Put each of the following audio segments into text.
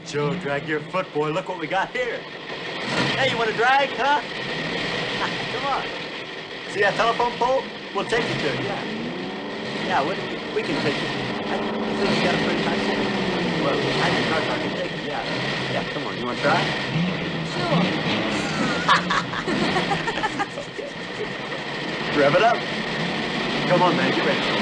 Joe, drag your foot, boy. Look what we got here. Hey, you want to drag, huh? Come on. See that telephone pole? We'll take you to it, yeah. Yeah, we can take you. I think you got a pretty nice thing. Well, I think I can take it, yeah. Yeah, come on. You want to try? Sure. Rev it up. Come on, man. Get ready.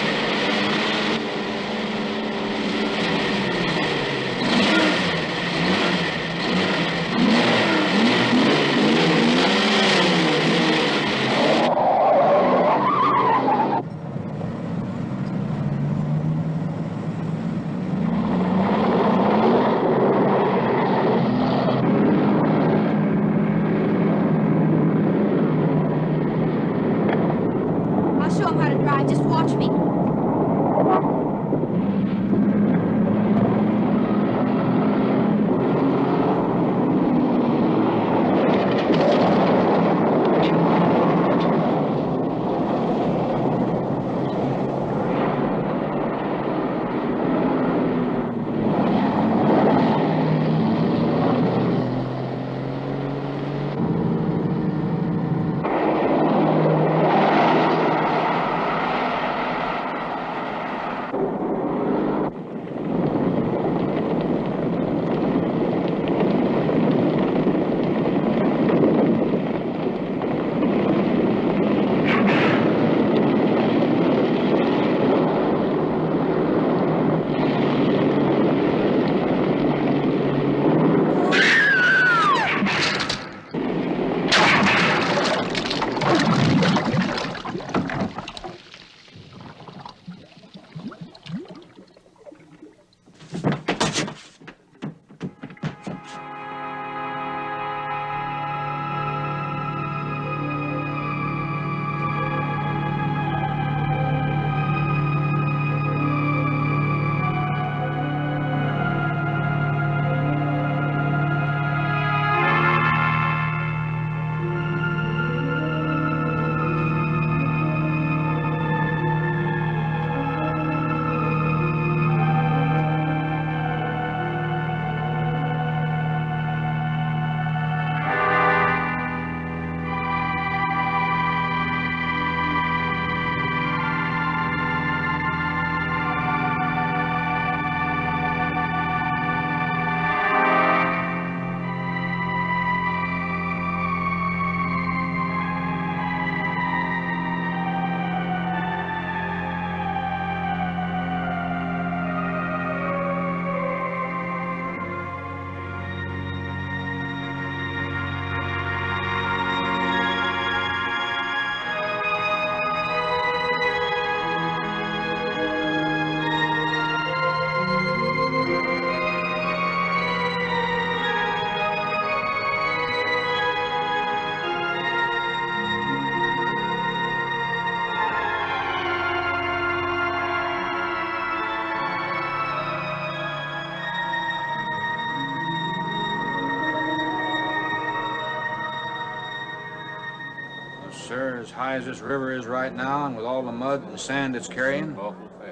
Sir, as high as this river is right now, and with all the mud and sand it's carrying,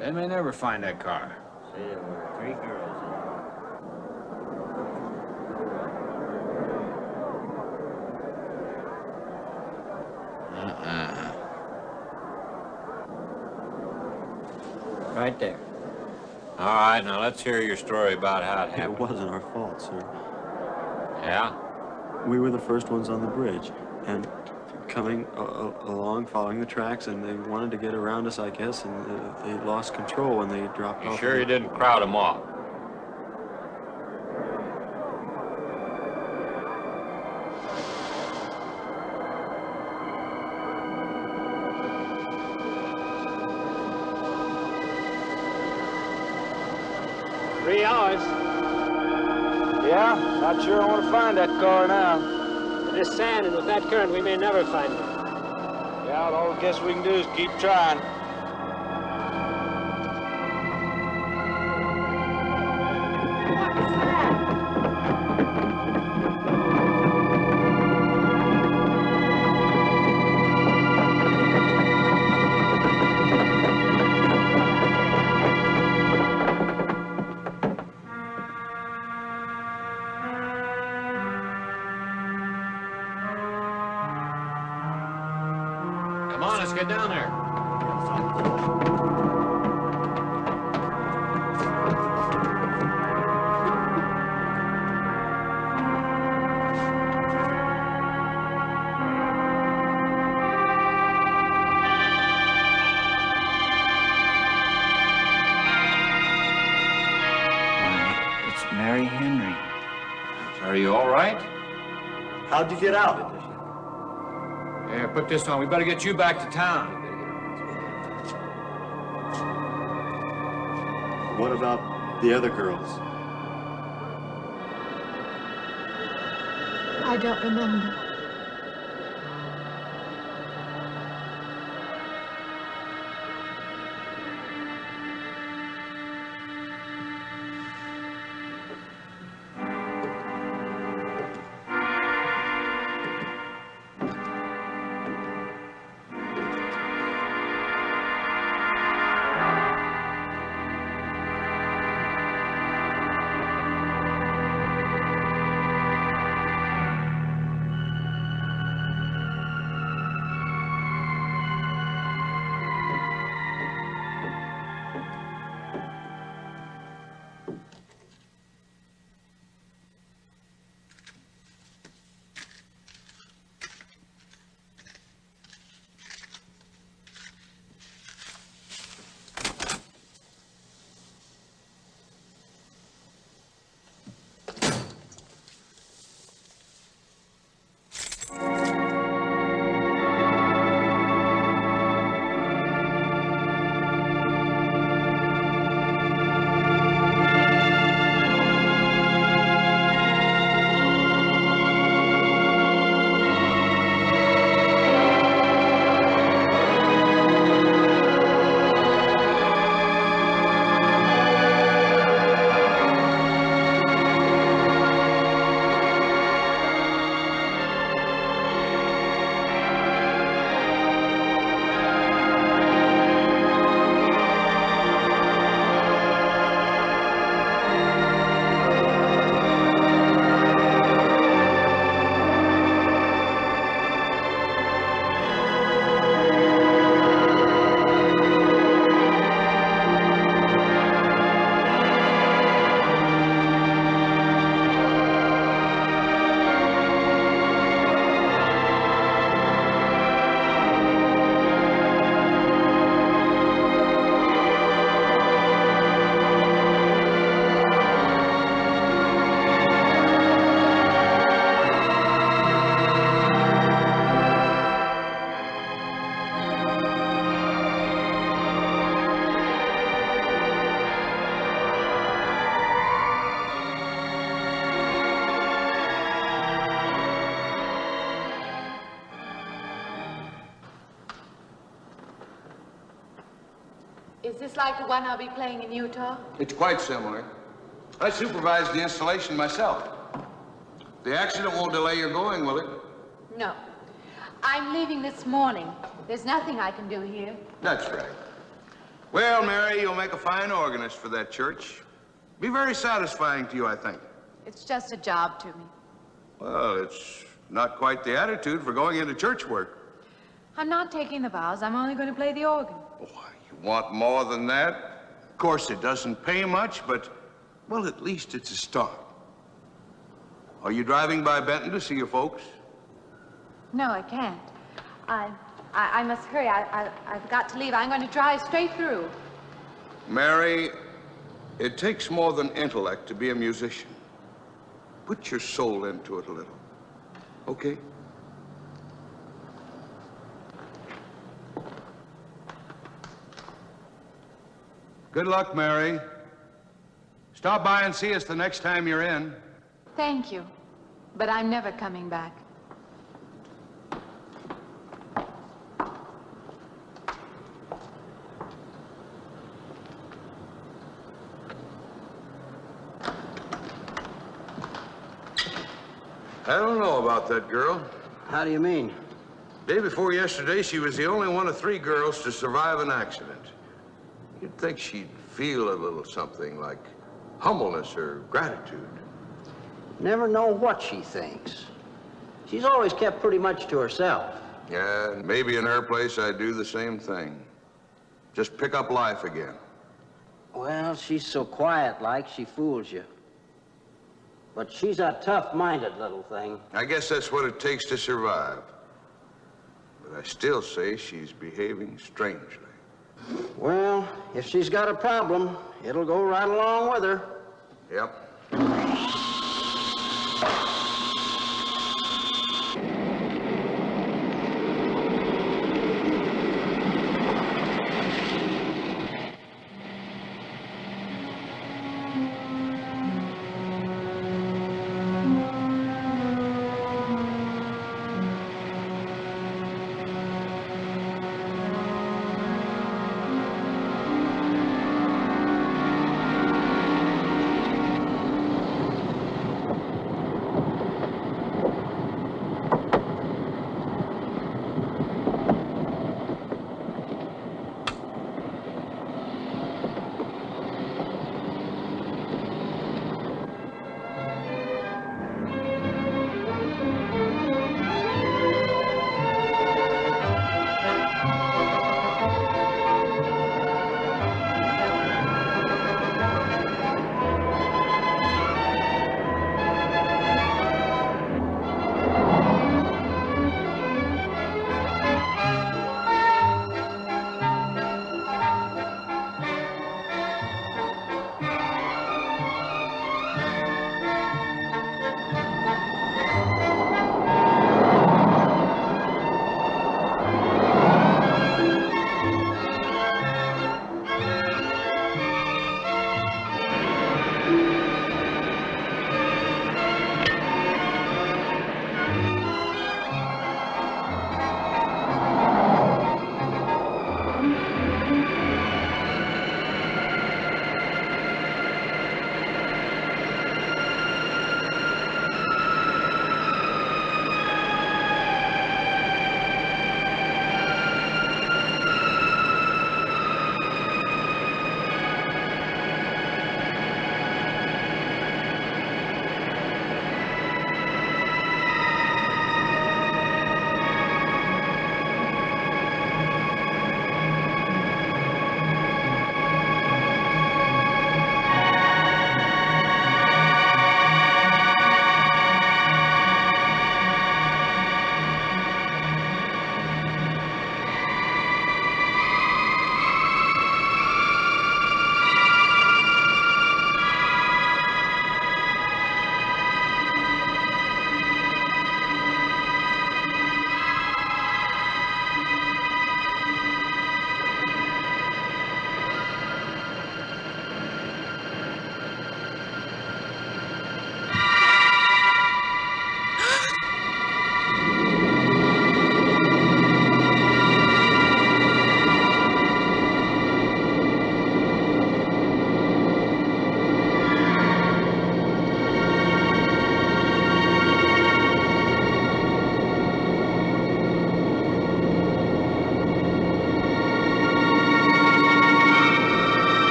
they may never find that car. See, there were 3 girls in Right there. All right, now let's hear your story about how it happened. It wasn't our fault, sir. Yeah? We were the first ones on the bridge, and coming along, following the tracks, and they wanted to get around us, I guess, and they lost control when they dropped off. You sure you didn't crowd them off? Yeah, not sure I want to find that car now. With this sand and with that current, we may never find it. Yeah, all I guess we can do is keep trying. Come on, let's get down there. Mary Henry. Are you all right? How'd you get out? Here, put this on. We better get you back to town. What about the other girls? I don't remember. Is this like the one I'll be playing in Utah? It's quite similar. I supervised the installation myself. The accident won't delay your going, will it? No. I'm leaving this morning. There's nothing I can do here. That's right. Well, Mary, you'll make a fine organist for that church. Be very satisfying to you, I think. It's just a job to me. Well, it's not quite the attitude for going into church work. I'm not taking the vows. I'm only going to play the organ. Oh, you want more than that? Of course, it doesn't pay much, but, well, at least it's a start. Are you driving by Benton to see your folks? No, I can't. I must hurry. I've got to leave. I'm going to drive straight through. Mary, it takes more than intellect to be a musician. Put your soul into it a little, okay? Good luck, Mary. Stop by and see us the next time you're in. Thank you, but I'm never coming back. I don't know about that girl. How do you mean? Day before yesterday, she was the only one of 3 girls to survive an accident. You'd think she'd feel a little something like humbleness or gratitude. Never know what she thinks. She's always kept pretty much to herself. Yeah, and maybe in her place I'd do the same thing. Just pick up life again. Well, she's so quiet-like, she fools you. But she's a tough-minded little thing. I guess that's what it takes to survive. But I still say she's behaving strangely. Well, if she's got a problem, it'll go right along with her. Yep.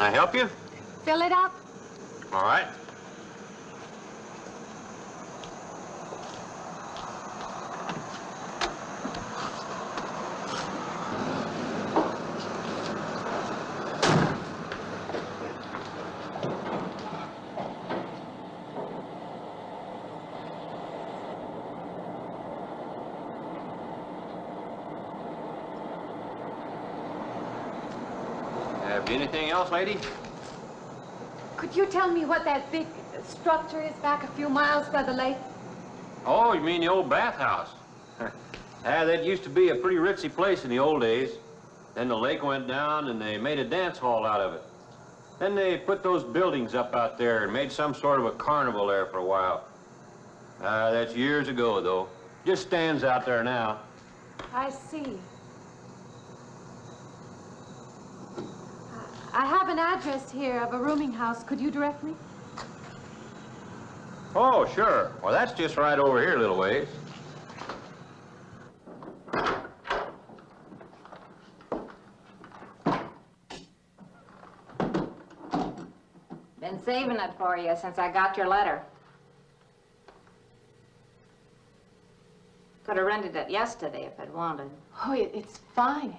Can I help you? Fill it up. All right. Anything else, lady? Could you tell me what that big structure is back a few miles by the lake? Oh, you mean the old bathhouse? That used to be a pretty ritzy place in the old days. Then the lake went down and they made a dance hall out of it. Then they put those buildings up out there and made some sort of a carnival there for a while. That's years ago, though. Just stands out there now. I see. I have an address here of a rooming house. Could you direct me? Oh, sure. Well, that's just right over here a little ways. Been saving it for you since I got your letter. Could have rented it yesterday if I'd wanted. Oh, it's fine.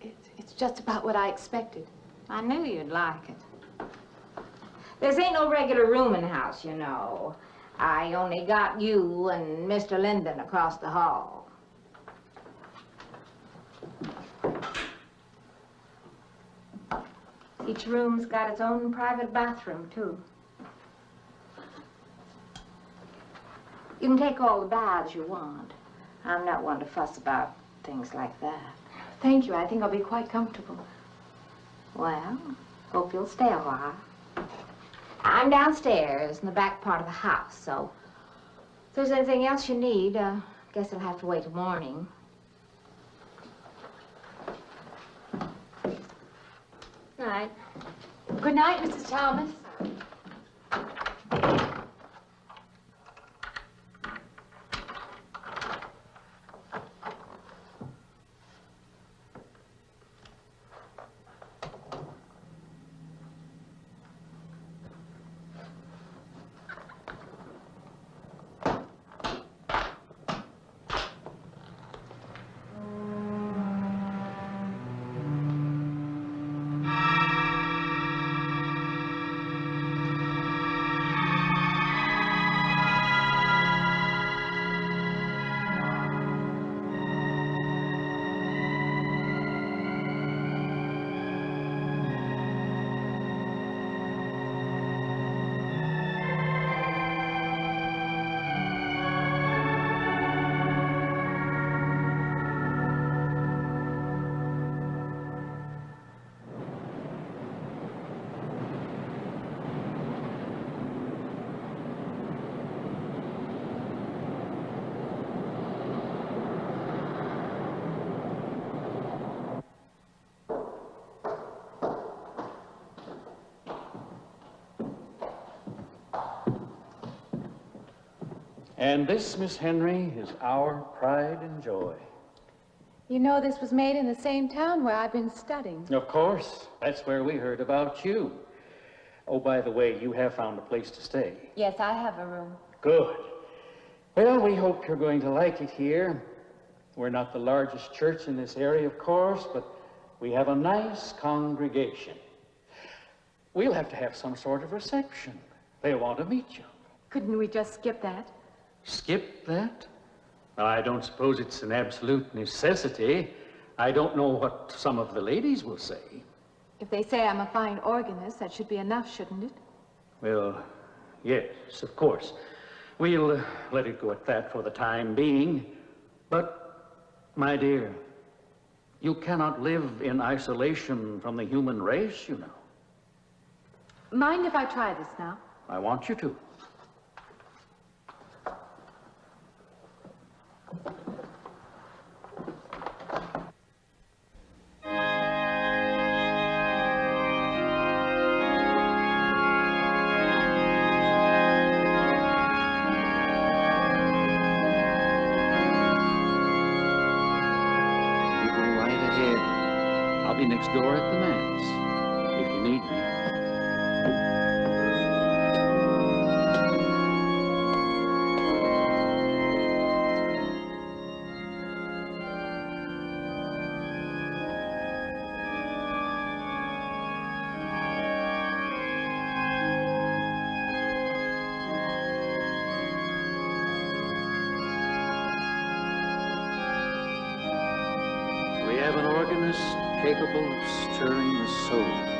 It's just about what I expected. I knew you'd like it. This ain't no regular rooming house, you know. I only got you and Mr. Linden across the hall. Each room's got its own private bathroom, too. You can take all the baths you want. I'm not one to fuss about things like that. Thank you. I think I'll be quite comfortable. Well, hope you'll stay a while. I'm downstairs in the back part of the house, so if there's anything else you need, guess it'll have to wait till morning. Night. Good night, Mrs. Thomas. And this, Miss Henry, is our pride and joy. You know this was made in the same town where I've been studying. Of course. That's where we heard about you. Oh, by the way, you have found a place to stay. Yes, I have a room. Good. Well, we hope you're going to like it here. We're not the largest church in this area, of course, but we have a nice congregation. We'll have to have some sort of reception. They'll want to meet you. Couldn't we just skip that? Skip that? I don't suppose it's an absolute necessity. I don't know what some of the ladies will say. If they say I'm a fine organist, that should be enough, shouldn't it? Well, yes, of course. We'll let it go at that for the time being. But, my dear, you cannot live in isolation from the human race, you know. Mind if I try this now? I want you to. Next door at the manse, if you need me. capable of stirring the soul.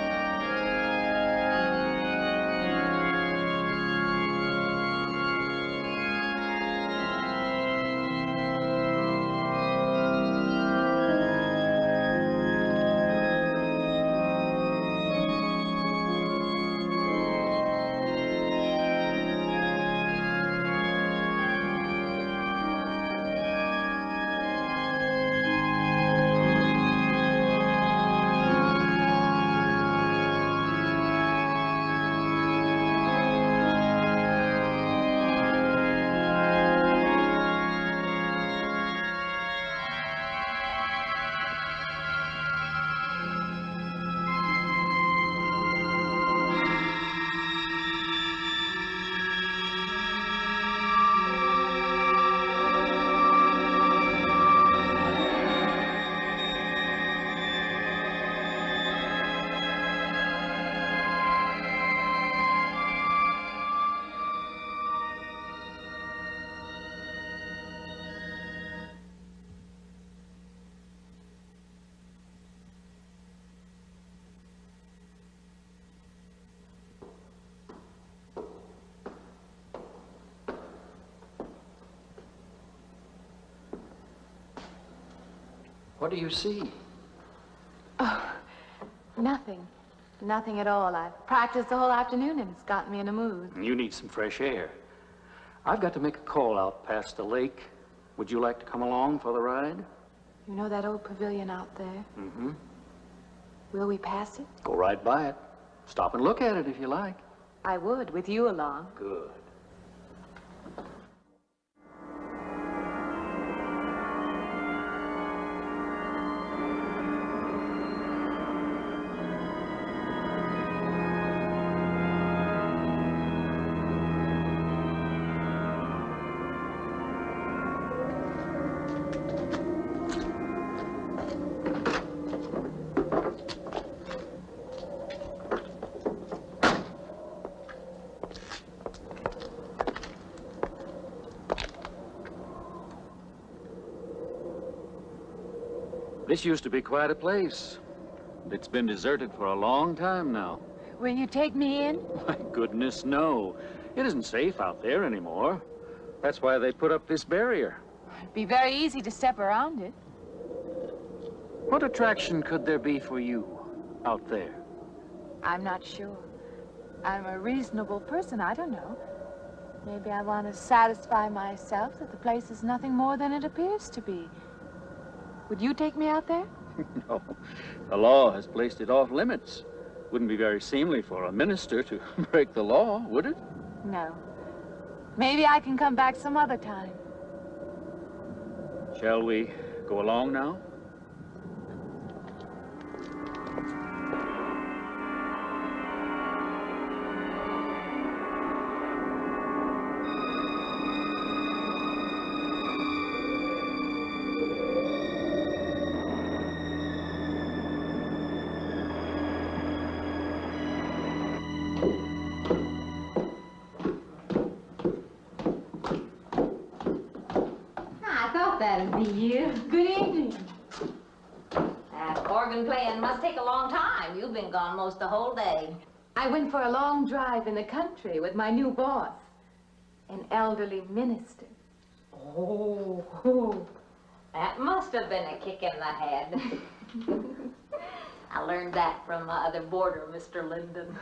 What do you see? Oh, nothing. Nothing at all. I've practiced the whole afternoon and it's gotten me in a mood. You need some fresh air. I've got to make a call out past the lake. Would you like to come along for the ride? You know that old pavilion out there? Mm-hmm. Will we pass it? Go right by it. Stop and look at it if you like. I would, with you along. Good. This used to be quite a place. It's been deserted for a long time now. Will you take me in? My goodness, no. It isn't safe out there anymore. That's why they put up this barrier. It'd be very easy to step around it. What attraction could there be for you out there? I'm not sure. I'm a reasonable person. I don't know. Maybe I want to satisfy myself that the place is nothing more than it appears to be. Would you take me out there? No. The law has placed it off limits. Wouldn't be very seemly for a minister to break the law, would it? No. Maybe I can come back some other time. Shall we go along now? That'd be you. Good evening. That organ playing must take a long time. You've been gone most the whole day. I went for a long drive in the country with my new boss, an elderly minister. Oh, that must have been a kick in the head. I learned that from my other boarder, Mr. Linden.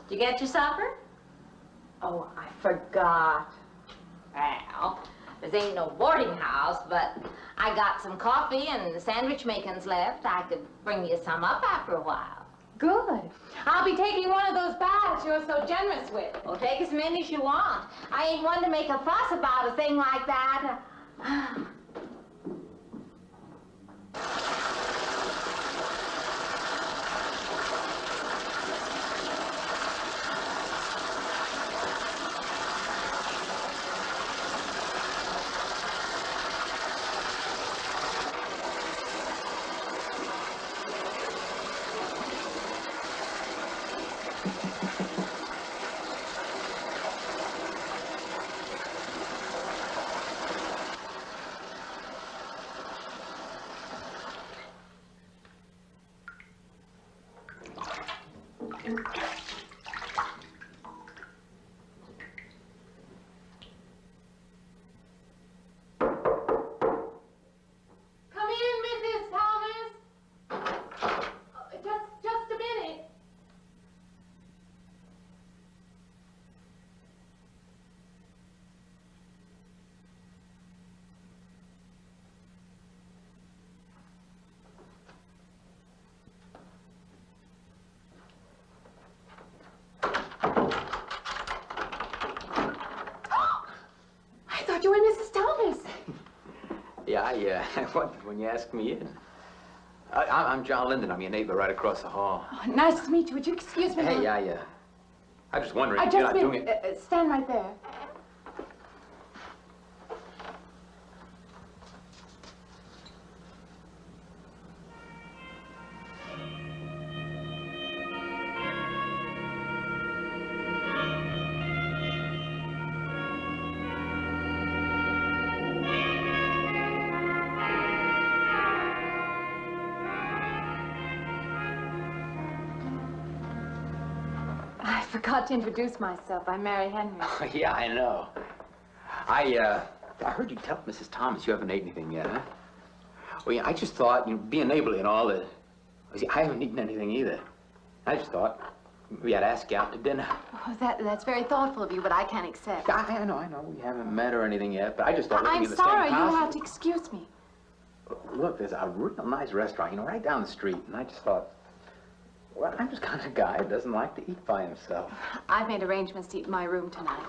Did you get your supper? Oh, I forgot. Well, this ain't no boarding house, but I got some coffee and sandwich makings left. I could bring you some up after a while. Good. I'll be taking one of those baths you're so generous with. Well, take as many as you want. I ain't one to make a fuss about a thing like that. I wondered when you asked me in. I'm John Linden. I'm your neighbor right across the hall. Oh, nice to meet you. Would you excuse me? Hey, I'm just wondering if you're not doing it. Stand right there. I forgot to introduce myself. I'm Mary Henry. Oh, yeah, I know. I heard you tell Mrs. Thomas you haven't ate anything yet, huh? Well, yeah, I just thought, being neighborly and all that. See, I haven't eaten anything either. I just thought maybe I'd ask you out to dinner. Oh, that's very thoughtful of you, but I can't accept. I know. We haven't met or anything yet, but I just thought. I'm sorry. You'll have to excuse me. Look, there's a real nice restaurant, right down the street, and I just thought. Well, I'm just kind of guy that doesn't like to eat by himself. I've made arrangements to eat in my room tonight.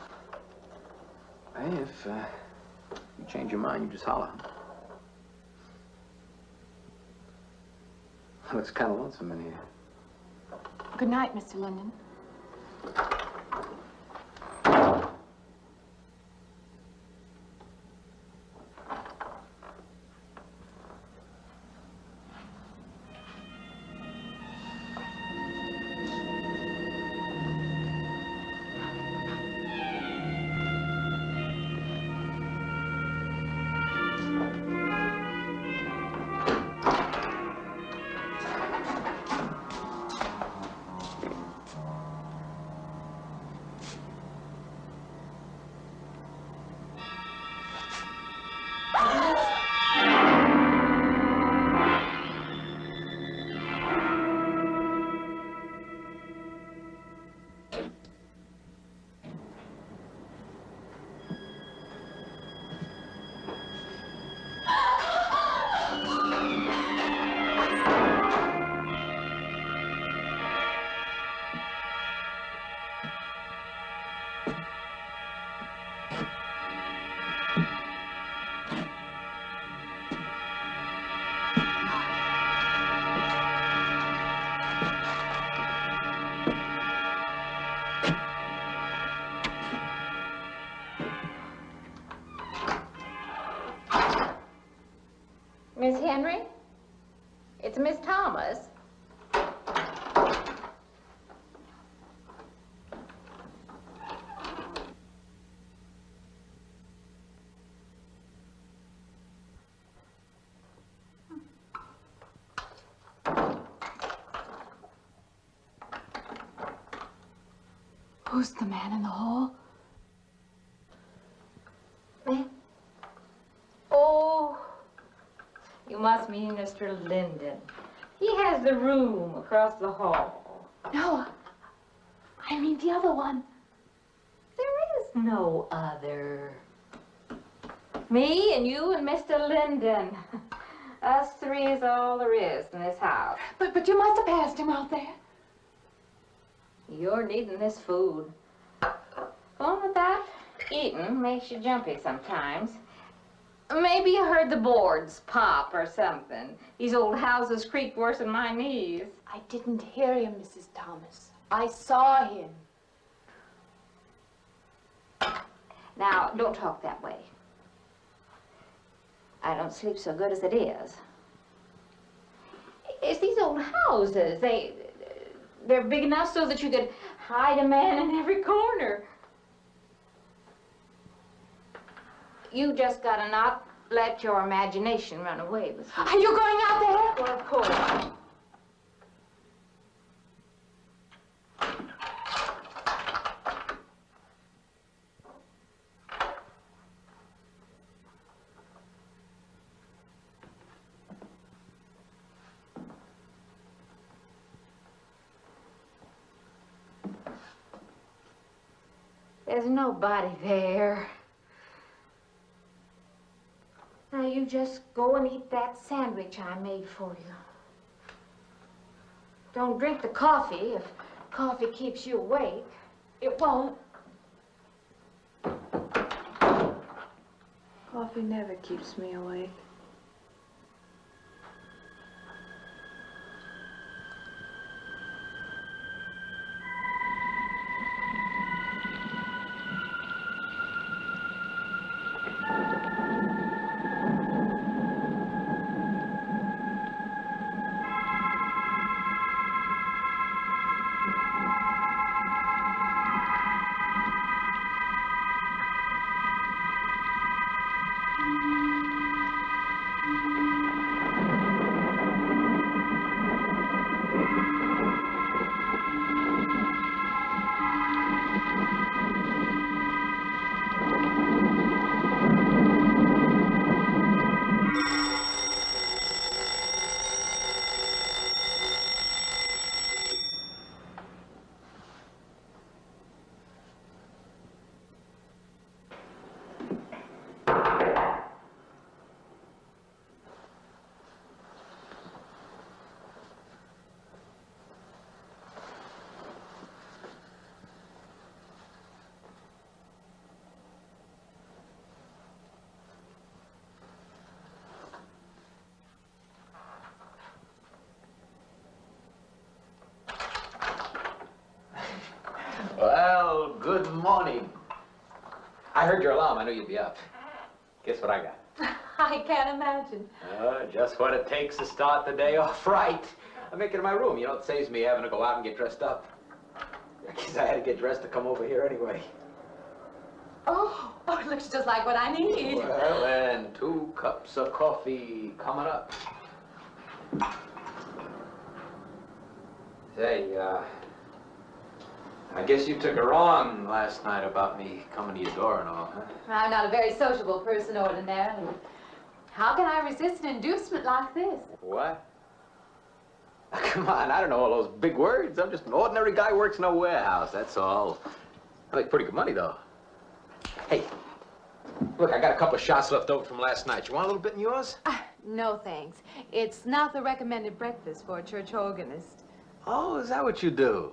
Hey, if you change your mind, you just holler. Looks kind of lonesome in here. Good night, Mr. Linden. Miss Henry? It's Miss Thomas. Who's the man in the hall? Oh, you must mean Mr. Linden. He has the room across the hall. No, I mean the other one. There is no other. Me and you and Mr. Linden. Us three is all there is in this house. But you must have passed him out there. You're needing this food. Going without eating makes you jumpy sometimes. Maybe you heard the boards pop or something. These old houses creak worse than my knees. I didn't hear him, Mrs. Thomas. I saw him. Now, don't talk that way. I don't sleep so good as it is. It's these old houses. They're big enough so that you could hide a man in every corner. You just gotta not let your imagination run away with you. Are you going out there? Well, of course. There's nobody there. Now you just go and eat that sandwich I made for you. Don't drink the coffee if coffee keeps you awake. It won't. Coffee never keeps me awake. morning. I heard your alarm. I knew you'd be up. Guess what I got? I can't imagine. Just what it takes to start the day off right. I make it in my room. You know, it saves me having to go out and get dressed up. I guess I had to get dressed to come over here anyway. Oh, it looks just like what I need. Well, and 2 cups of coffee coming up. Say, I guess you took her on last night about me coming to your door and all, huh? I'm not a very sociable person ordinarily. How can I resist an inducement like this? What? Come on, I don't know all those big words. I'm just an ordinary guy who works in a warehouse, that's all. I make pretty good money, though. Hey, look, I got a couple of shots left over from last night. You want a little bit in yours? No, thanks. It's not the recommended breakfast for a church organist. Oh, is that what you do?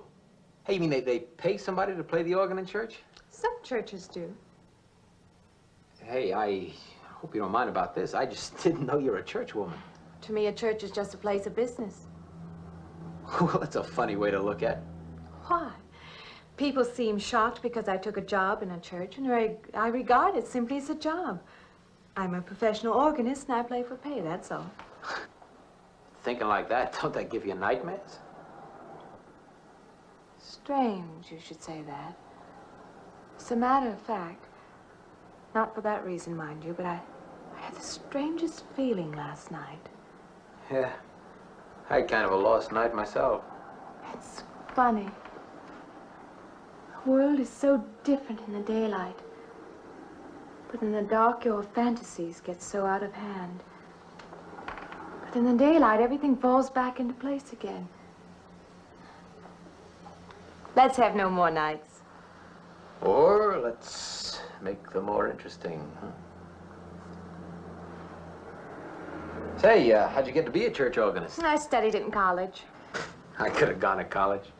Hey, you mean they pay somebody to play the organ in church? Some churches do. Hey, I hope you don't mind about this. I just didn't know you're a church woman. To me, a church is just a place of business. Well, that's a funny way to look at it. Why? People seem shocked because I took a job in a church, and I regard it simply as a job. I'm a professional organist, and I play for pay, that's all. Thinking like that, don't that give you nightmares? Strange you should say that. As a matter of fact, not for that reason, mind you, but I had the strangest feeling last night. Yeah, I had kind of a lost night myself. It's funny. The world is so different in the daylight. But in the dark, your fantasies get so out of hand. But in the daylight, everything falls back into place again. Let's have no more nights. Or let's make them more interesting, huh? Say, how'd you get to be a church organist? I studied it in college. I could have gone to college.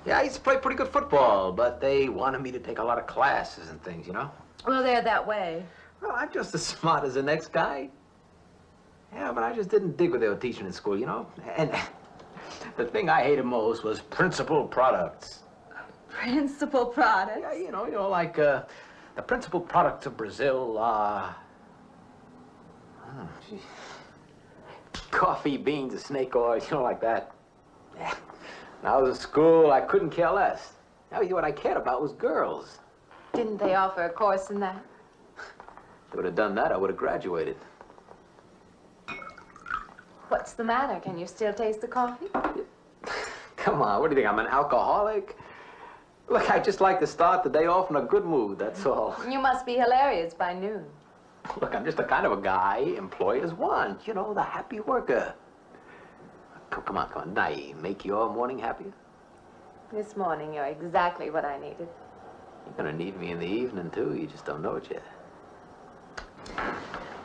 Yeah, I used to play pretty good football, but they wanted me to take a lot of classes and things, you know? Well, they're that way. Well, I'm just as smart as the next guy. Yeah, but I just didn't dig what they were teaching in school, you know? And the thing I hated most was principal products. Principal products? Yeah, you know, like, the principal products of Brazil are... coffee, beans, snake oil, you know, like that. Yeah. When I was in school, I couldn't care less. Now, what I cared about was girls. Didn't they offer a course in that? If they would have done that, I would have graduated. What's the matter? Can you still taste the coffee? Come on, what do you think, I'm an alcoholic? Look, I just like to start the day off in a good mood, that's all. You must be hilarious by noon. Look, I'm just the kind of a guy employers want, you know, the happy worker. Come on, did I make your morning happier? This morning, you're exactly what I needed. You're gonna need me in the evening, too. You just don't know it yet.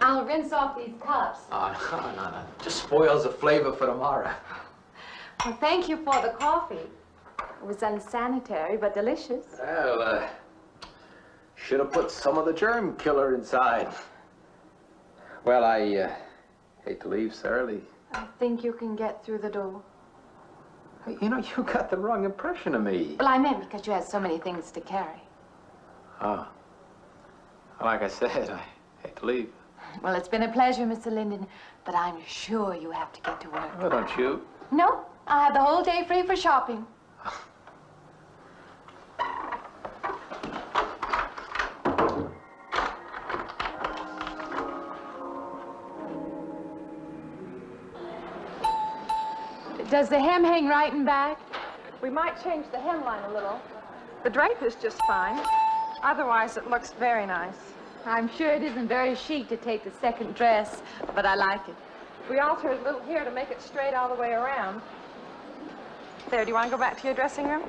I'll rinse off these cups. Oh, no. Just spoils the flavor for tomorrow. Well, thank you for the coffee. It was unsanitary, but delicious. Well, should have put some of the germ killer inside. Well, I hate to leave so early. I think you can get through the door. You know, you got the wrong impression of me. Well, I meant because you had so many things to carry. Oh. Like I said, I hate to leave. Well, it's been a pleasure, Mr. Linden, but I'm sure you have to get to work. Oh, don't you? No, I have the whole day free for shopping. Does the hem hang right and back? We might change the hemline a little. The drape is just fine. Otherwise, it looks very nice. I'm sure it isn't very chic to take the second dress, but I like it. We altered a little here to make it straight all the way around. There, do you want to go back to your dressing room?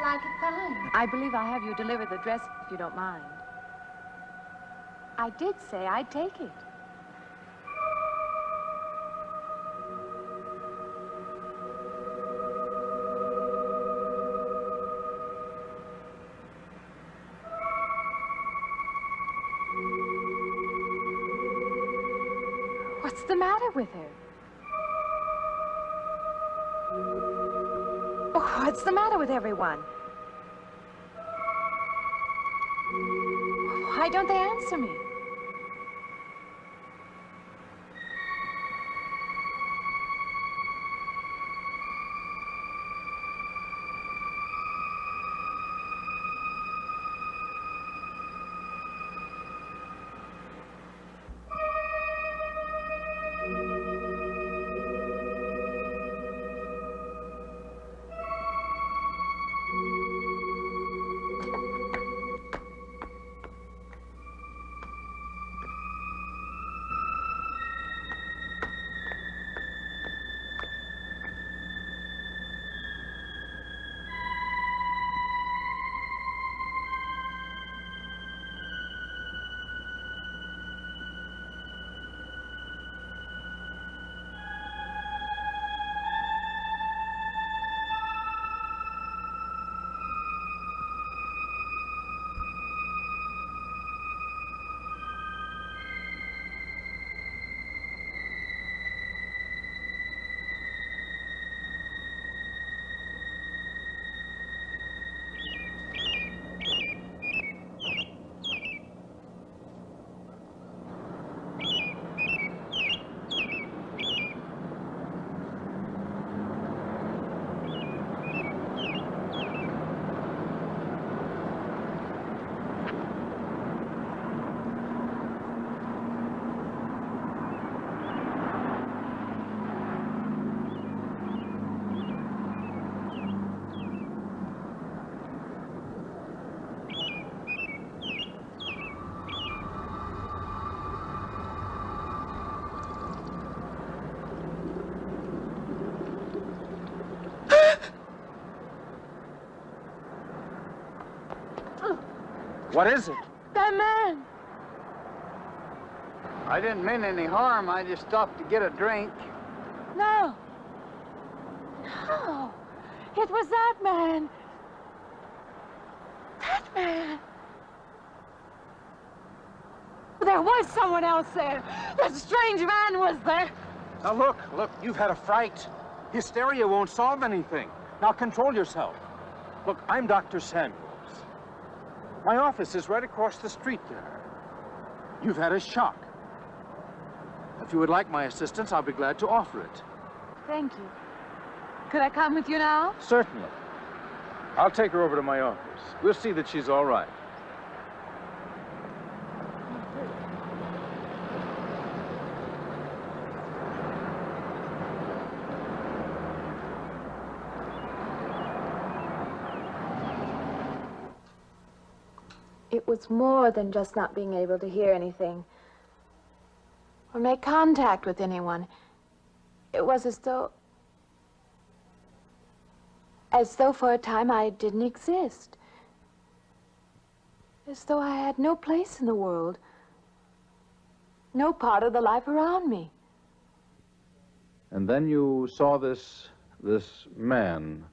like it fine. I believe I'll have you deliver the dress if you don't mind. I did say I'd take it. What's the matter with her? Oh, what's the matter with everyone? Why don't they answer me? What is it? That man. I didn't mean any harm. I just stopped to get a drink. No. No. It was that man. That man. There was someone else there. That strange man was there. Now look, you've had a fright. Hysteria won't solve anything. Now control yourself. Look, I'm Dr. Samuels. My office is right across the street there. You've had a shock. If you would like my assistance, I'll be glad to offer it. Thank you. Could I come with you now? Certainly. I'll take her over to my office. We'll see that she's all right. It was more than just not being able to hear anything or make contact with anyone. It was as though for a time I didn't exist. As though I had no place in the world, no part of the life around me. And then you saw this man.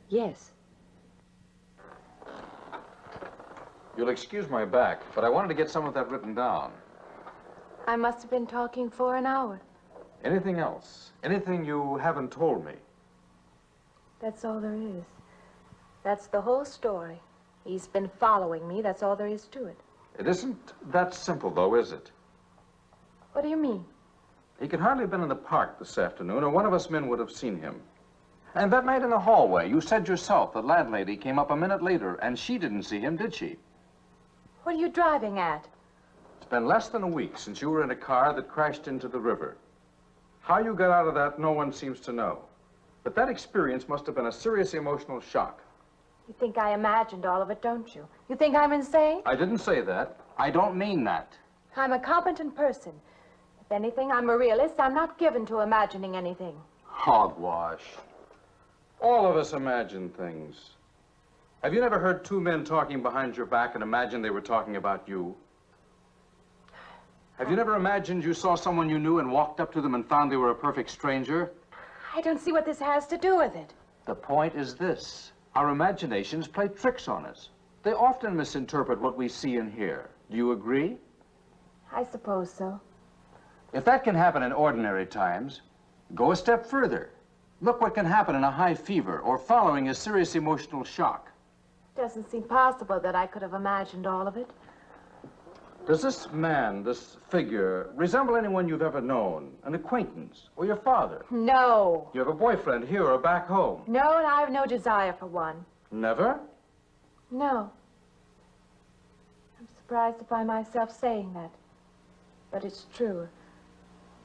Yes. You'll excuse my back, but I wanted to get some of that written down. I must have been talking for an hour. Anything else? Anything you haven't told me? That's all there is. That's the whole story. He's been following me. That's all there is to it. It isn't that simple, though, is it? What do you mean? He could hardly have been in the park this afternoon, or one of us men would have seen him. And that night in the hallway, you said yourself the landlady came up a minute later, and she didn't see him, did she? What are you driving at? It's been less than a week since you were in a car that crashed into the river. How you got out of that, no one seems to know. But that experience must have been a serious emotional shock. You think I imagined all of it, don't you? You think I'm insane? I didn't say that. I don't mean that. I'm a competent person. If anything, I'm a realist. I'm not given to imagining anything. Hogwash. All of us imagine things. Have you never heard two men talking behind your back and imagined they were talking about you? Have you never imagined you saw someone you knew and walked up to them and found they were a perfect stranger? I don't see what this has to do with it. The point is this. Our imaginations play tricks on us. They often misinterpret what we see and hear. Do you agree? I suppose so. If that can happen in ordinary times, go a step further. Look what can happen in a high fever or following a serious emotional shock. Doesn't seem possible that I could have imagined all of it. Does this man, this figure, resemble anyone you've ever known? An acquaintance? Or your father? No. You have a boyfriend here or back home? No, and I have no desire for one. Never? No. I'm surprised to find myself saying that. But it's true.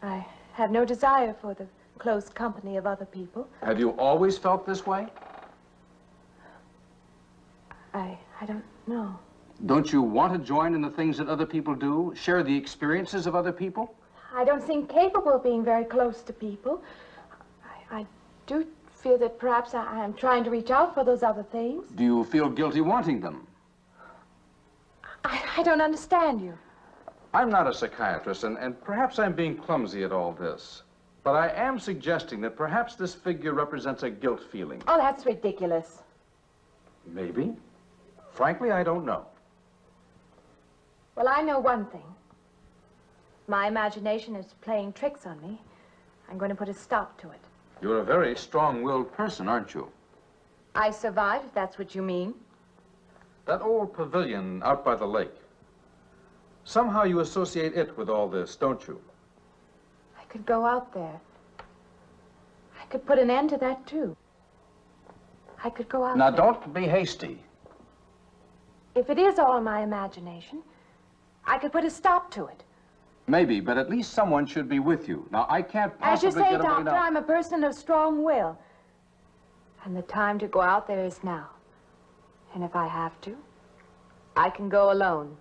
I have no desire for the close company of other people. Have you always felt this way? I don't know. Don't you want to join in the things that other people do? Share the experiences of other people? I don't seem capable of being very close to people. I do feel that perhaps I am trying to reach out for those other things. Do you feel guilty wanting them? I don't understand you. I'm not a psychiatrist, and perhaps I'm being clumsy at all this. But I am suggesting that perhaps this figure represents a guilt feeling. Oh, that's ridiculous. Maybe. Frankly, I don't know. Well, I know one thing. My imagination is playing tricks on me. I'm going to put a stop to it. You're a very strong-willed person, aren't you? I survived, if that's what you mean. That old pavilion out by the lake. Somehow you associate it with all this, don't you? I could go out there. I could put an end to that, too. I could go out Now, there. don't be hasty. If it is all my imagination, I could put a stop to it. Maybe, but at least someone should be with you. Now, I can't As you possibly say, get away Doctor, now. I'm a person of strong will. And the time to go out there is now. And if I have to, I can go alone.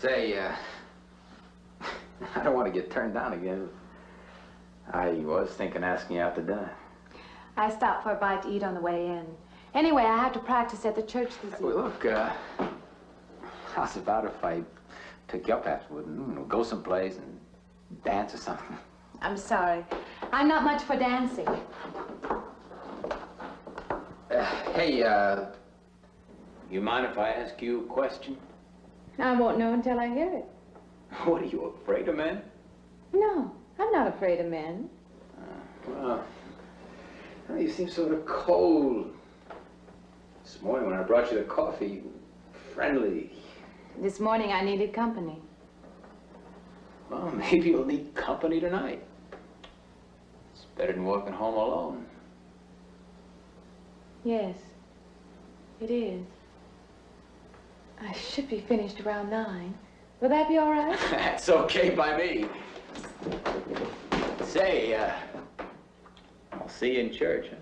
Say, I don't want to get turned down again. I was thinking asking you out to dinner. I stopped for a bite to eat on the way in. Anyway, I have to practice at the church this evening. Well, look, how's about if I took you up afterward and go someplace and dance or something? I'm sorry. I'm not much for dancing. Hey, you mind if I ask you a question? I won't know until I hear it. What, are you afraid of men? No, I'm not afraid of men. Well, you seem sort of cold. This morning when I brought you the coffee, friendly. This morning I needed company. Well, maybe you'll need company tonight. It's better than walking home alone. Yes, it is. I should be finished around 9. Will that be all right? That's okay by me. Say, I'll see you in church, huh?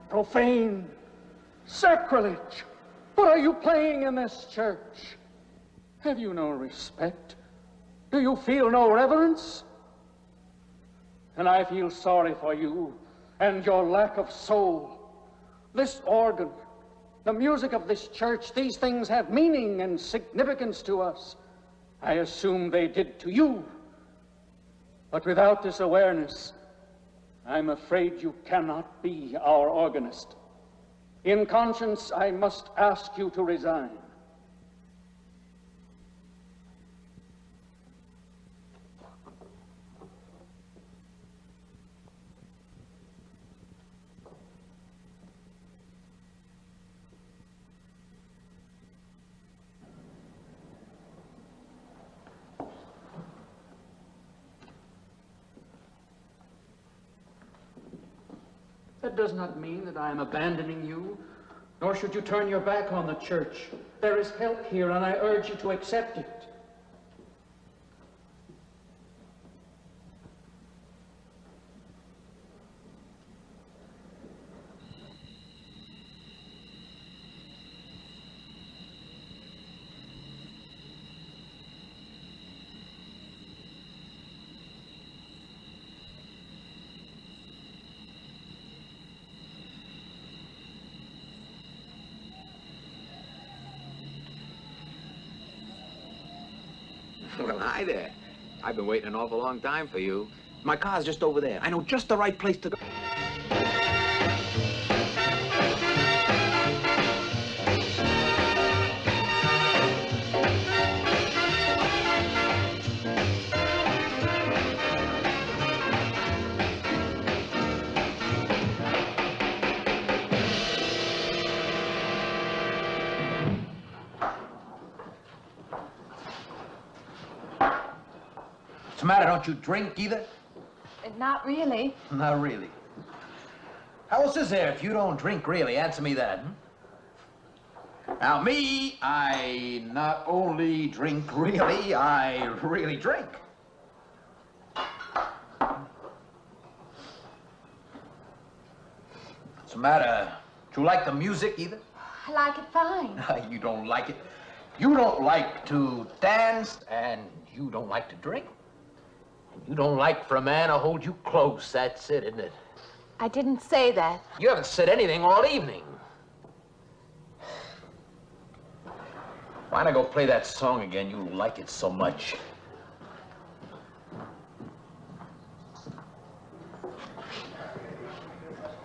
Profane, sacrilege. What are you playing in this church? Have you no respect? Do you feel no reverence? And I feel sorry for you and your lack of soul. This organ, the music of this church, these things have meaning and significance to us. I assume they did to you. But without this awareness, I'm afraid you cannot be our organist. In conscience, I must ask you to resign. That does not mean that I am abandoning you, nor should you turn your back on the church. There is help here, and I urge you to accept it. Well, hi there. I've been waiting an awful long time for you. My car's just over there. I know just the right place to go. What's the matter? Don't you drink either? Not really. Not really. How else is there if you don't drink really? Answer me that. Now, me, I not only drink really, I really drink. What's the matter? Do you like the music either? I like it fine. You don't like it. You don't like to dance, and you don't like to drink. You don't like for a man to hold you close. That's it, isn't it? I didn't say that. You haven't said anything all evening. Why not go play that song again? You like it so much.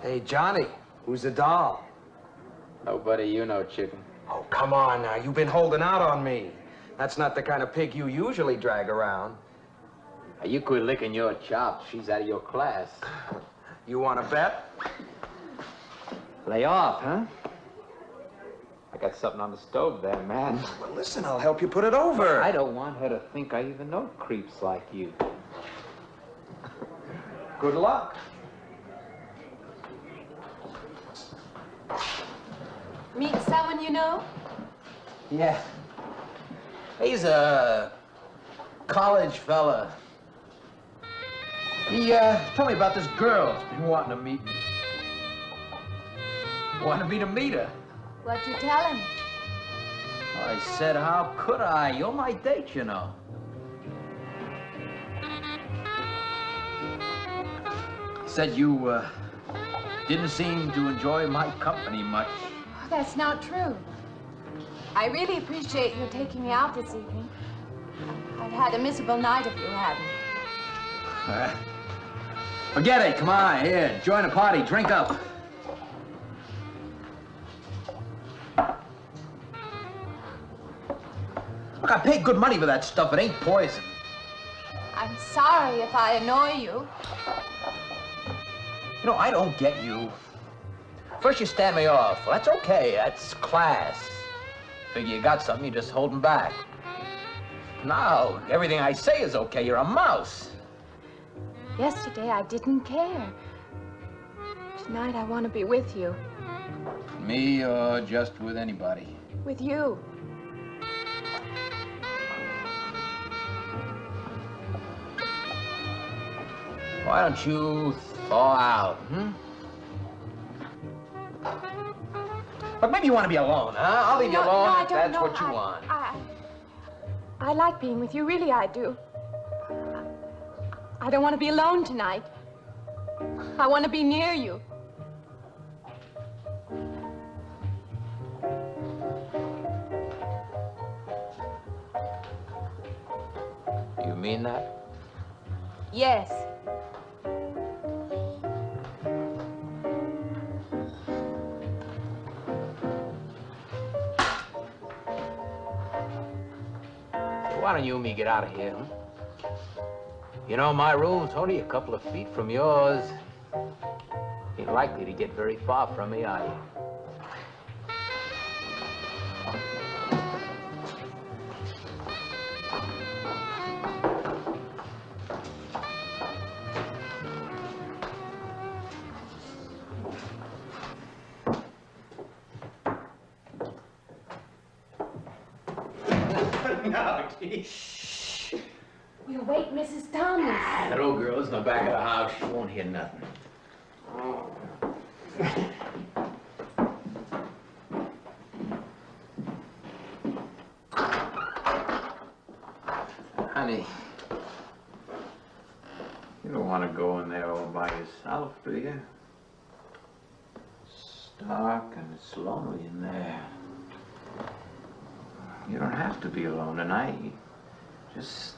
Hey, Johnny, who's the doll? Nobody you know, chicken. Oh, come on now. You've been holding out on me. That's not the kind of pig you usually drag around. You quit licking your chops. She's out of your class. You want to bet? Lay off, huh? I got something on the stove there, man. Well, listen, I'll help you put it over. I don't want her to think I even know creeps like you. Good luck. Meet someone you know? Yeah. He's a college fella. He told me about this girl who's been wanting to meet me. Wanted me to meet her. What'd you tell him? I said, how could I? You're my date, you know. Said you didn't seem to enjoy my company much. Oh, that's not true. I really appreciate your taking me out this evening. I'd had a miserable night if you hadn't. Forget it. Come on, here. Join the party. Drink up. Look, I paid good money for that stuff. It ain't poison. I'm sorry if I annoy you. You know, I don't get you. First you stand me off. Well, that's okay. That's class. Figure you got something, you just hold 'em back. Now, everything I say is okay. You're a mouse. Yesterday I didn't care. Tonight I want to be with you. Me or just with anybody? With you. Why don't you thaw out, But maybe you want to be alone, huh? I'll leave you alone if that's what you want. I like being with you, really I do. I don't want to be alone tonight. I want to be near you. You mean that? Yes. Why don't you and me get out of here, huh? You know, my room's only a couple of feet from yours. Ain't likely to get very far from me, are you? No, shh. We'll wake Mrs. Thomas. That old girl's in the back of the house. She won't hear nothing. Honey, you don't want to go in there all by yourself, do you? It's dark and it's lonely in there. You don't have to be alone tonight. Just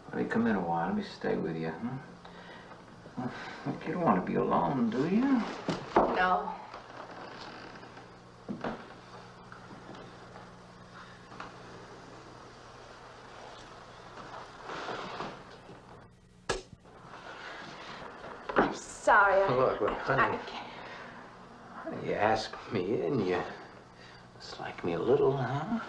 let me come in a while. Let me stay with you, huh? You don't want to be alone, do you? No. I'm sorry. Look, honey. You asked me in, you dislike me a little, huh?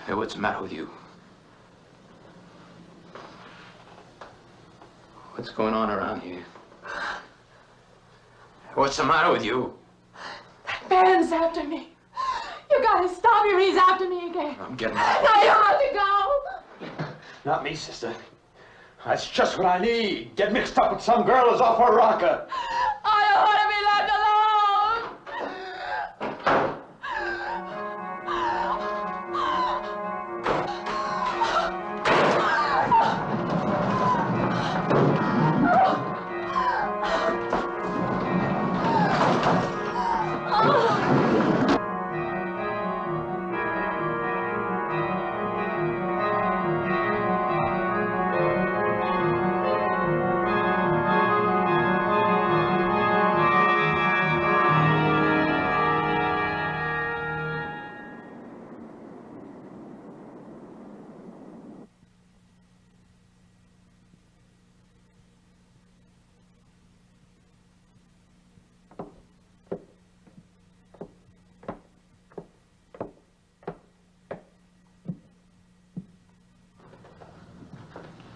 Hey, what's the matter with you? What's going on around here? What's the matter with you? That man's after me. You gotta stop him. He's after me again. I'm getting out. Now you have to go. Not me, sister. That's just what I need. Get mixed up with some girl who's off her rocker. I don't want to be left alone.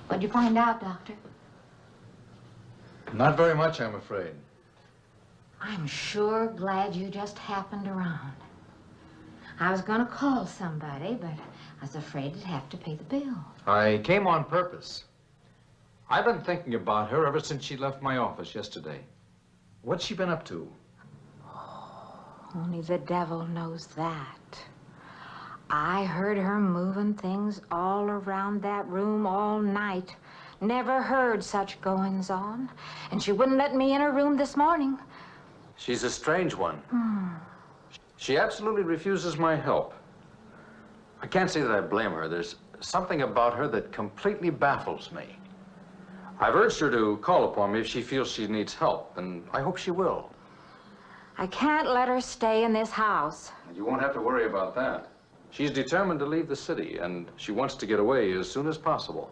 What'd you find out, Doctor? Not very much, I'm afraid. I'm sure glad you just happened around. I was gonna call somebody, but I was afraid I'd have to pay the bill. I came on purpose. I've been thinking about her ever since she left my office yesterday. What's she been up to? Only the devil knows that. I heard her moving things all around that room all night. Never heard such goings on. And she wouldn't let me in her room this morning. She's a strange one. She absolutely refuses my help. I can't say that I blame her. There's something about her that completely baffles me. I've urged her to call upon me if she feels she needs help, and I hope she will. I can't let her stay in this house. You won't have to worry about that. She's determined to leave the city, and she wants to get away as soon as possible.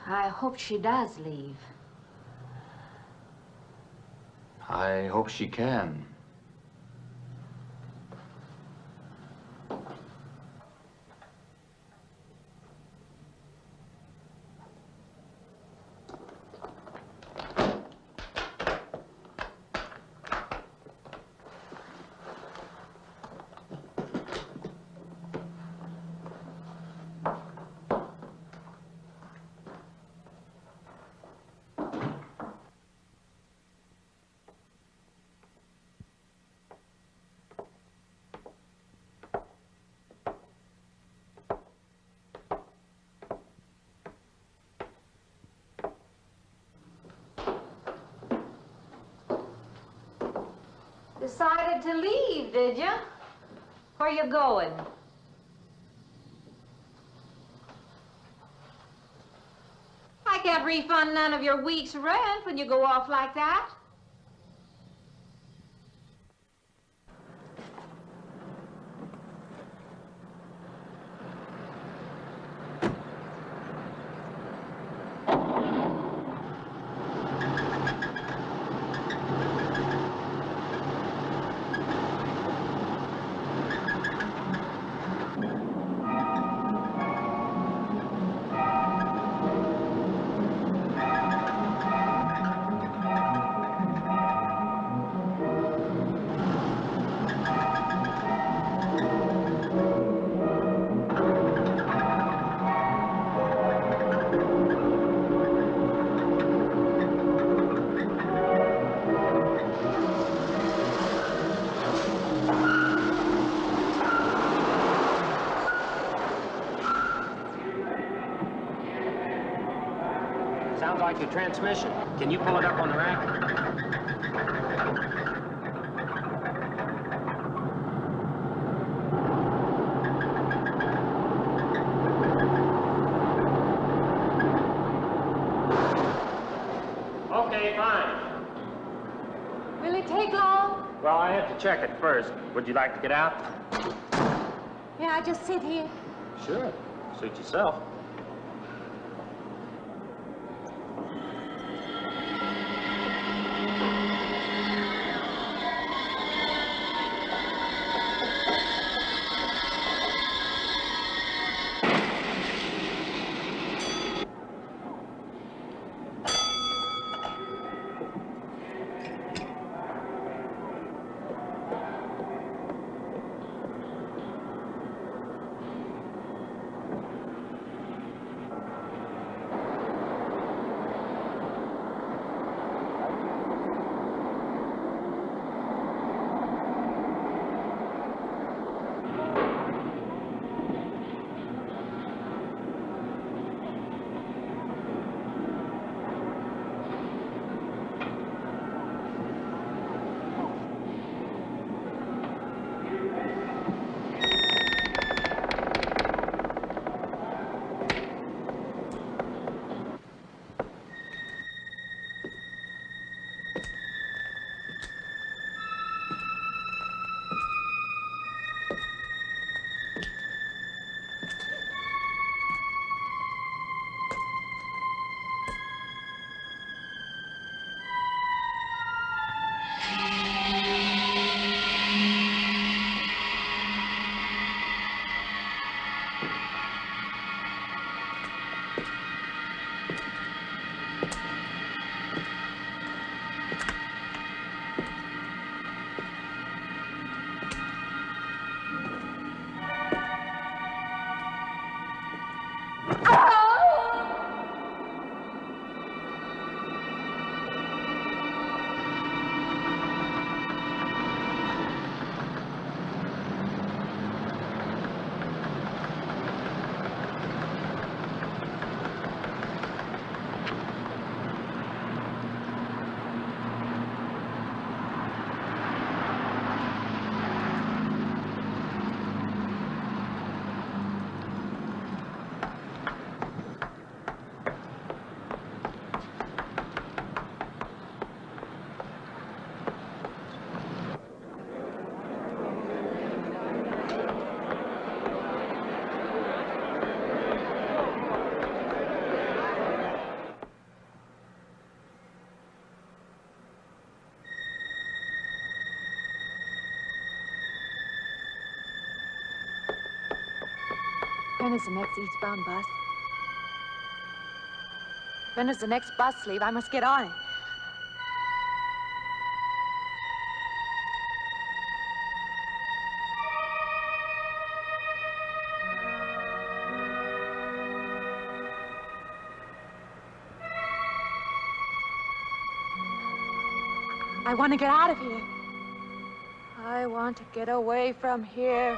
I hope she does leave. I hope she can. Decided to leave, did you? Where you going? I can't refund none of your week's rent when you go off like that. Sounds like your transmission. Can you pull it up on the rack? Okay, fine. Will it take long? Well, I have to check it first. Would you like to get out? Yeah, I just sit here. Sure. Suit yourself. When is the next eastbound bus? When does the next bus leave? I must get on it. I want to get out of here. I want to get away from here.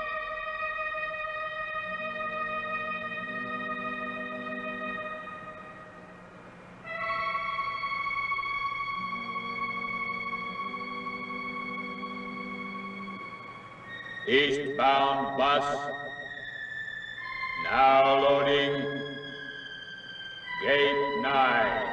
Eastbound bus. Now loading. Gate 9.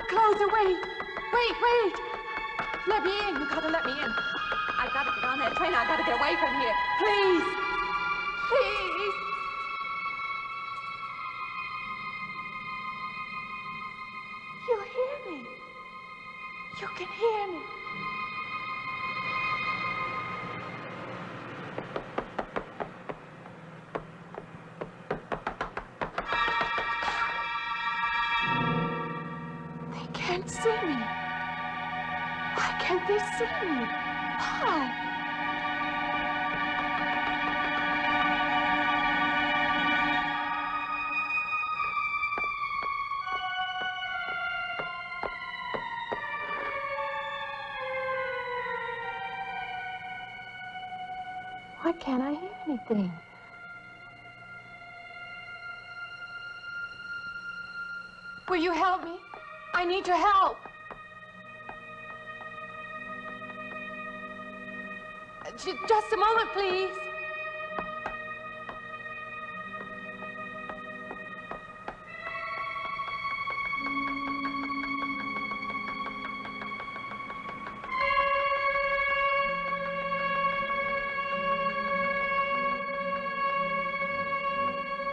Close her, wait. Wait. Let me in. You gotta let me in. I gotta get on that train. I gotta get away from here. Please. Please. You hear me. You can hear me. Can't see me. Why can't they see me? Why? Why can't I hear anything? Will you help me? I need your help. Just a moment, please.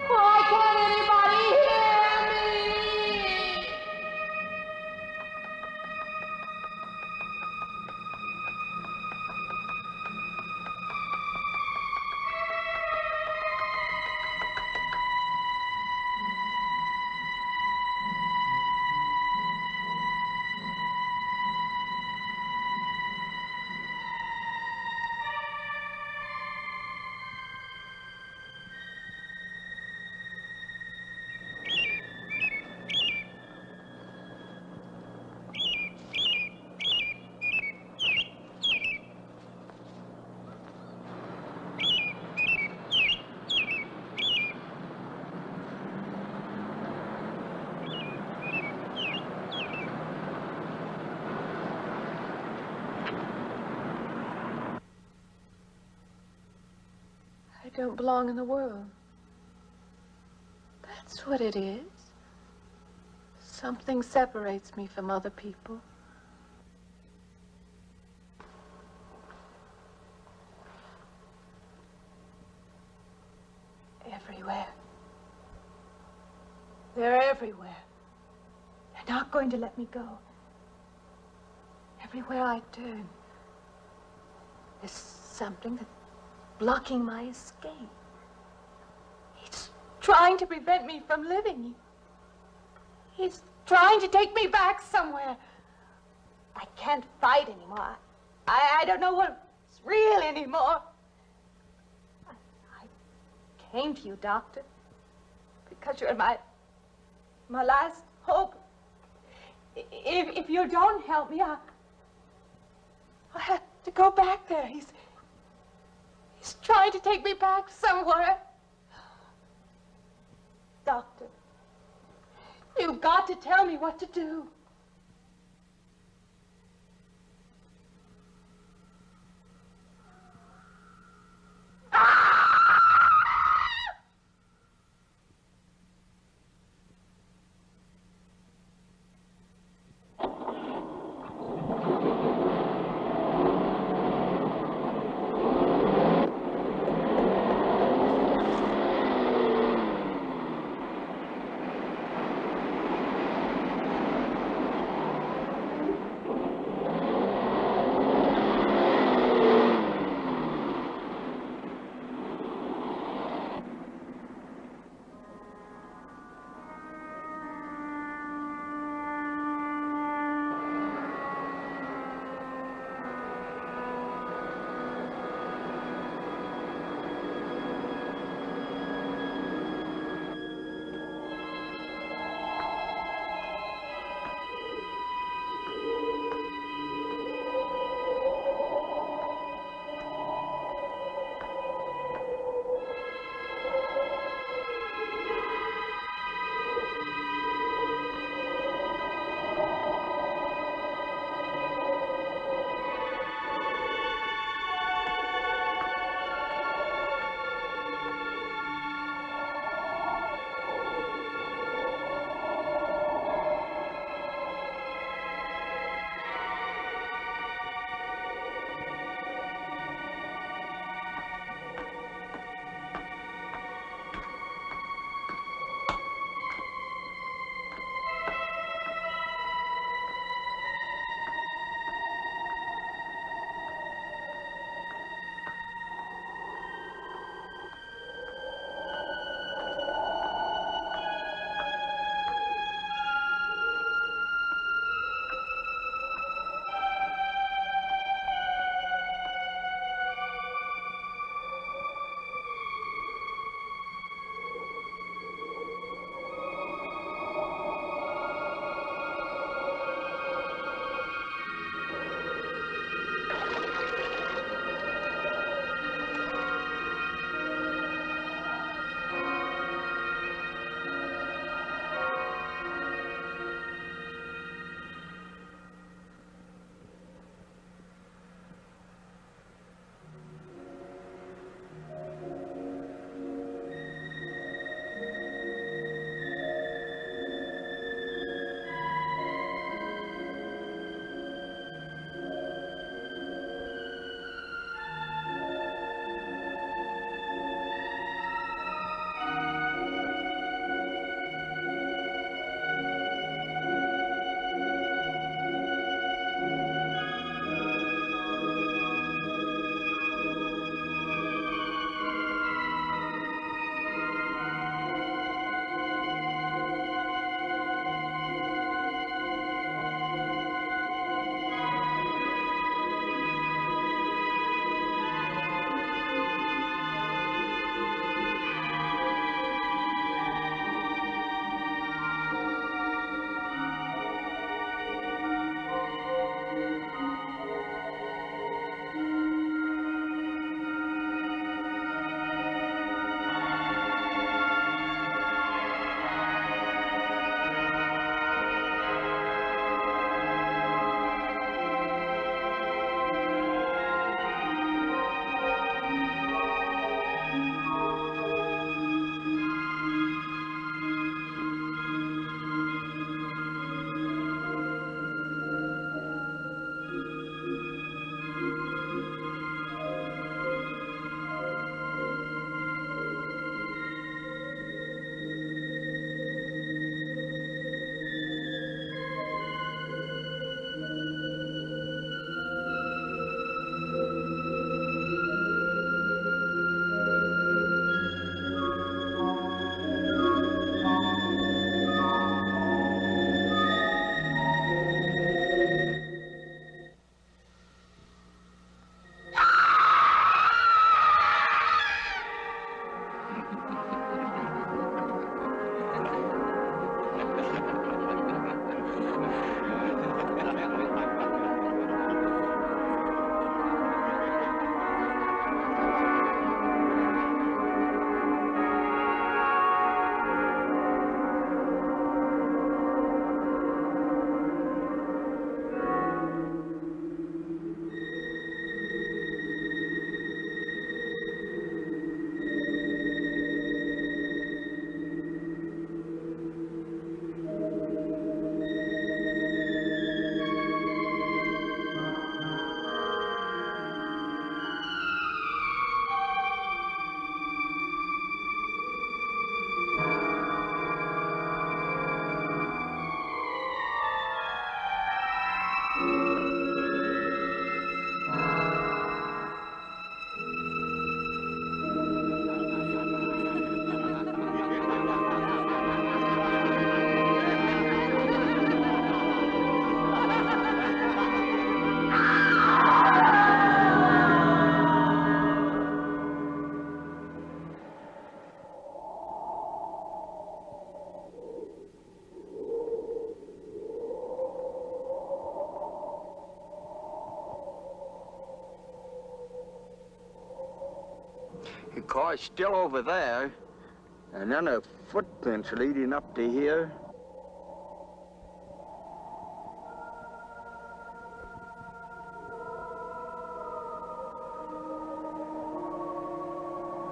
Why can't anybody hear me? I don't belong in the world. That's what it is. Something separates me from other people. Everywhere. They're everywhere. They're not going to let me go. Everywhere I turn, there's something that's blocking my escape. He's trying to prevent me from living. He's trying to take me back somewhere. I can't fight anymore. I don't know what's real anymore. I came to you, Doctor, because you're my last hope. If you don't help me, I'll have to go back there. He's trying to take me back somewhere. Doctor, you've got to tell me what to do. car's still over there. And then the footprints leading up to here.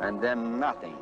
And then nothing.